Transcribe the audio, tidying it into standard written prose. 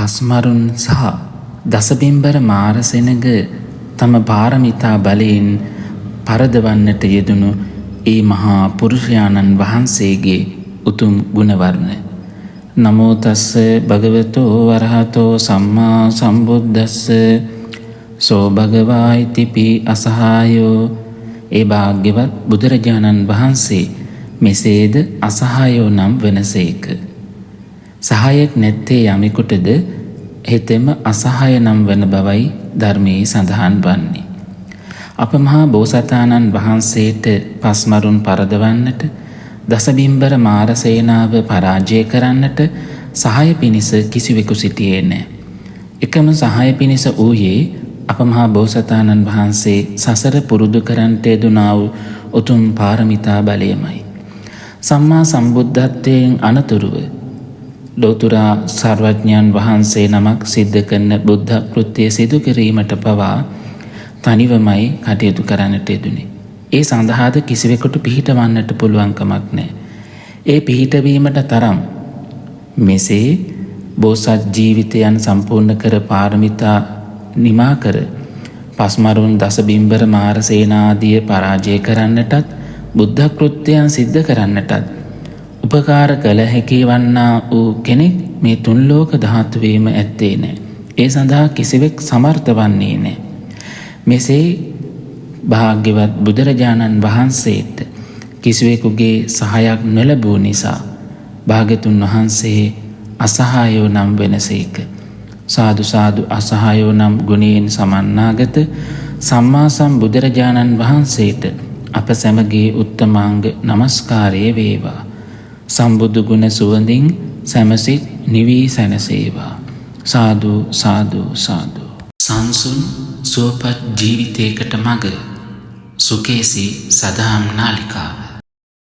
පස්මරුන් සහ දසබිම්බර මාරසෙනග තම පාරමිතා බලයෙන් පරදවන්නට යෙදුණු ඒ මහා පුරුෂයාණන් වහන්සේගේ උතුම් ගුණවර්ණ. නමෝ තස්ස භගවතෝ වරහතෝ සම්මා සම්බුද්දස්ස සෝ භගවා ඉතිපි අසහායෝ. ඒ භාග්‍යවත් බුදුරජාණන් වහන්සේ මෙසේද අසහායෝ නම් වෙනසේක. සහායෙක් නැත්තේ යමෙකුටද හෙතෙම අසහාය නම් වන බවයි ධර්මයේ සඳහන් වන්නේ. අප මහා බෝසතාණන් වහන්සේට පස්මරුන් පරදවන්නට, දසබිම්බර මාරසේනාව පරාජය කරන්නට සහාය පිණිස කිසිවෙකු සිටියේ නැහැ. එකම සහාය පිණිස වූයේ අප මහා බෝසතාණන් වහන්සේ සසර පුරුදු කරන්නට යෙදුණා වූ උතුම් පාරමිතා බලයමයි. සම්මා සම්බුද්ධත්වයෙන් අනතුරුව ලෝතුරා සර්වඥයන් වහන්සේ නමක් සිද්ධ කරන බුද්ධ කෘත්‍ය සිදු කිරීමට පවා තනිවමයි කටයුතු කරන්නට යෙදුනේ. ඒ සඳහාද කිසිවෙකුට පිහිටවන්නට පුළුවන් කමක් නැහැ. ඒ පිහිටවීමට තරම් මෙසේ බෝසත් ජීවිතයන් සම්පූර්ණ කර පාරමිතා නිමා කර පස්මරුන් දසබිම්බර මාරසේනාදිය පරාජය කරන්නටත් බුද්ධ කෘත්‍යයන් සිද්ධ කරන්නටත් උපකාර කළ හැකි වන්නා වූ කෙනෙක් මේ තුන් ලෝක ධාතුවේම ඇත්තේ නැහැ. ඒ සඳහා කිසිවෙක් සමර්ථ වන්නේ නැහැ. මෙසේ භාග්‍යවත් බුදුරජාණන් වහන්සේට කිසිවෙකුගේ සහායක් නොලැබූ නිසා භාග්‍යතුන් වහන්සේ අසහායෝ නම් වෙනසේක. සාදු සාදු අසහායෝ නම් ගුණයෙන් සමන්නාගත සම්මා සම්බුදුරජාණන් වහන්සේට අප සැමගේ උත්තමාංග නමස්කාරය වේවා. සම්බුදු ගුණ සුවඳින් සැමසිත නිවී සැනසේවා. සාදු සාදු සාදු. සංසුන් සුවපත් ජීවිතයකට මඟ සුකේසි සදාම් නාලිකා.